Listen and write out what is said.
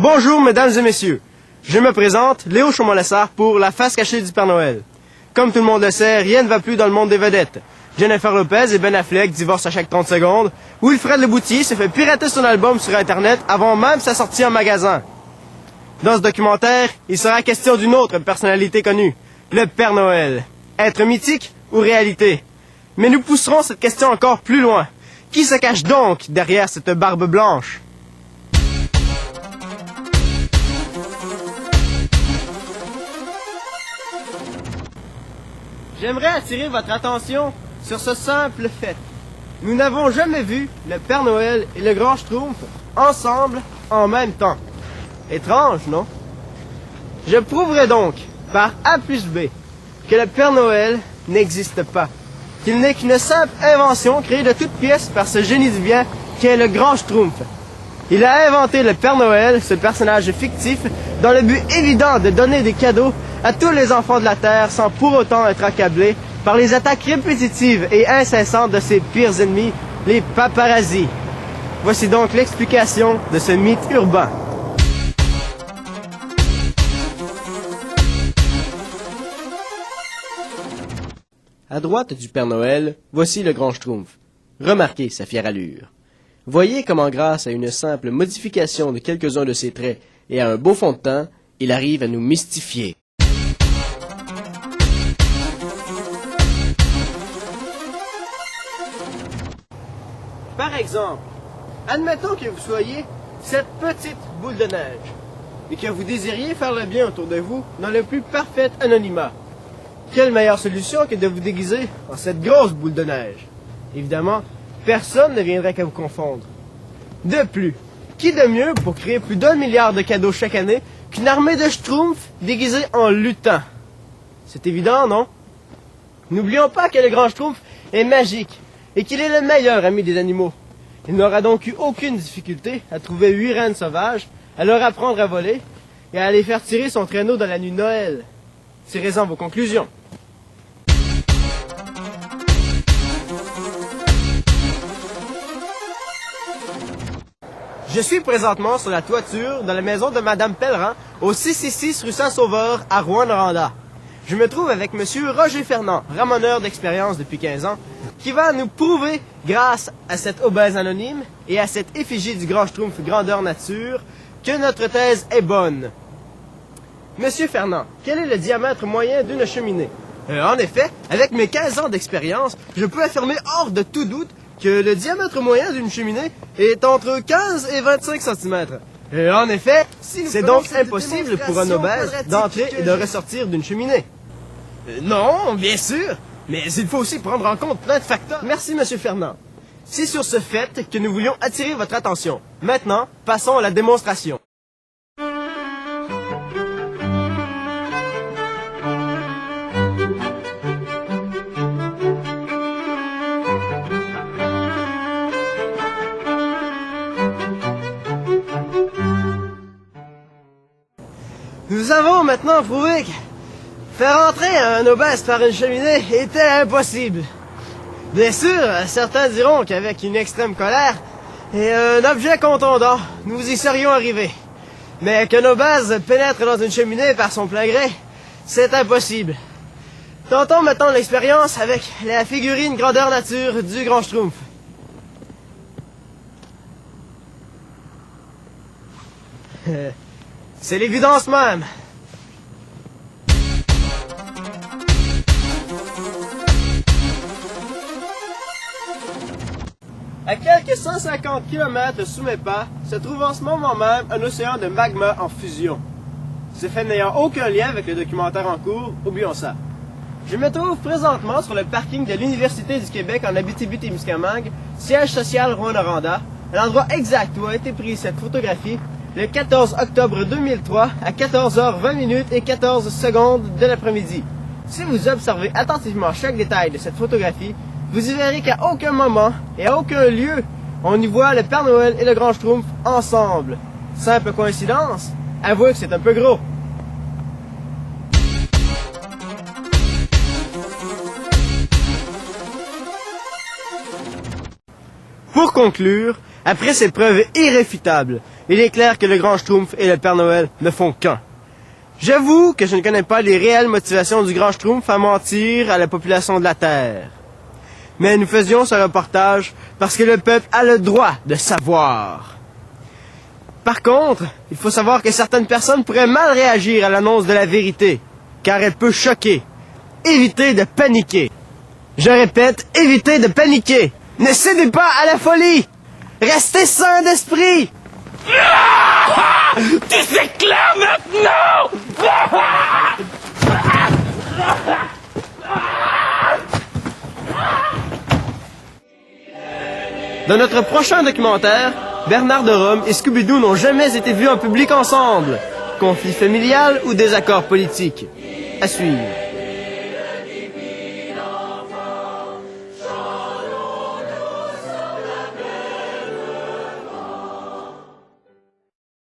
Bonjour, mesdames et messieurs. Je me présente, Léo Chaumont-Lessard, pour La face cachée du Père Noël. Comme tout le monde le sait, rien ne va plus dans le monde des vedettes. Jennifer Lopez et Ben Affleck divorcent à chaque 30 secondes. Wilfred Leboutier se fait pirater son album sur Internet avant même sa sortie en magasin. Dans ce documentaire, il sera question d'une autre personnalité connue, le Père Noël. Être mythique ou réalité? Mais nous pousserons cette question encore plus loin. Qui se cache donc derrière cette barbe blanche? J'aimerais attirer votre attention sur ce simple fait. Nous n'avons jamais vu le Père Noël et le Grand Schtroumpf ensemble en même temps. Étrange, non? Je prouverai donc, par A plus B, que le Père Noël n'existe pas. Qu'il n'est qu'une simple invention créée de toutes pièces par ce génie du bien qu'est le Grand Schtroumpf. Il a inventé le Père Noël, ce personnage fictif, dans le but évident de donner des cadeaux à tous les enfants de la Terre sans pour autant être accablés par les attaques répétitives et incessantes de ses pires ennemis, les paparazzis. Voici donc l'explication de ce mythe urbain. À droite du Père Noël, voici le Grand Schtroumpf. Remarquez sa fière allure. Voyez comment grâce à une simple modification de quelques-uns de ses traits et à un beau fond de teint, il arrive à nous mystifier. Par exemple, admettons que vous soyez cette petite boule de neige et que vous désiriez faire le bien autour de vous dans le plus parfait anonymat. Quelle meilleure solution que de vous déguiser en cette grosse boule de neige? Évidemment, personne ne viendrait qu'à vous confondre. De plus, qui de mieux pour créer plus d'1 milliard de cadeaux chaque année qu'une armée de schtroumpfs déguisés en lutins? C'est évident, non? N'oublions pas que le Grand Schtroumpf est magique et qu'il est le meilleur ami des animaux. Il n'aura donc eu aucune difficulté à trouver 8 rennes sauvages, à leur apprendre à voler et à les faire tirer son traîneau dans la nuit de Noël. Tirez-en vos conclusions. Je suis présentement sur la toiture de la maison de Madame Pellerin, au 666 rue Saint-Sauveur, à Rouyn-Noranda. Je me trouve avec Monsieur Roger Fernand, ramoneur d'expérience depuis 15 ans, qui va nous prouver, grâce à cette obèse anonyme et à cette effigie du Grand Schtroumpf grandeur nature, que notre thèse est bonne. Monsieur Fernand, quel est le diamètre moyen d'une cheminée? En effet, avec mes 15 ans d'expérience, je peux affirmer hors de tout doute que le diamètre moyen d'une cheminée est entre 15 et 25 cm. En effet, c'est donc impossible pour un obèse d'entrer et de ressortir d'une cheminée. Non, bien sûr, mais il faut aussi prendre en compte plein de facteurs. Merci, Monsieur Fernand. C'est sur ce fait que nous voulions attirer votre attention. Maintenant, passons à la démonstration. Nous avons maintenant prouvé que faire entrer un obèse par une cheminée était impossible. Bien sûr, certains diront qu'avec une extrême colère et un objet contondant, nous y serions arrivés. Mais qu'un obèse pénètre dans une cheminée par son plein gré, c'est impossible. Tentons maintenant l'expérience avec la figurine grandeur nature du Grand Schtroumpf. C'est l'évidence même. À quelques 150 km sous mes pas, se trouve en ce moment même un océan de magma en fusion. Ce fait n'ayant aucun lien avec le documentaire en cours, oublions ça. Je me trouve présentement sur le parking de l'Université du Québec en Abitibi-Témiscamingue, siège social Rouyn-Noranda, à l'endroit exact où a été prise cette photographie, le 14 octobre 2003 à 14h20 et 14 secondes de l'après-midi. Si vous observez attentivement chaque détail de cette photographie, vous y verrez qu'à aucun moment et à aucun lieu, on y voit le Père Noël et le Grand Schtroumpf ensemble. Simple coïncidence? Avouez que c'est un peu gros. Pour conclure, Après ces preuves irréfutables, il est clair que le Grand Schtroumpf et le Père Noël ne font qu'un. J'avoue que je ne connais pas les réelles motivations du Grand Schtroumpf à mentir à la population de la Terre. Mais nous faisions ce reportage parce que le peuple a le droit de savoir. Par contre, il faut savoir que certaines personnes pourraient mal réagir à l'annonce de la vérité, car elle peut choquer. Évitez de paniquer. Je répète, évitez de paniquer. Ne cédez pas à la folie. Restez sain d'esprit. Tu s'éclaires maintenant! Dans notre prochain documentaire, Bernard de Rome et Scooby-Doo n'ont jamais été vus en public ensemble. Conflit familial ou désaccord politique? À suivre.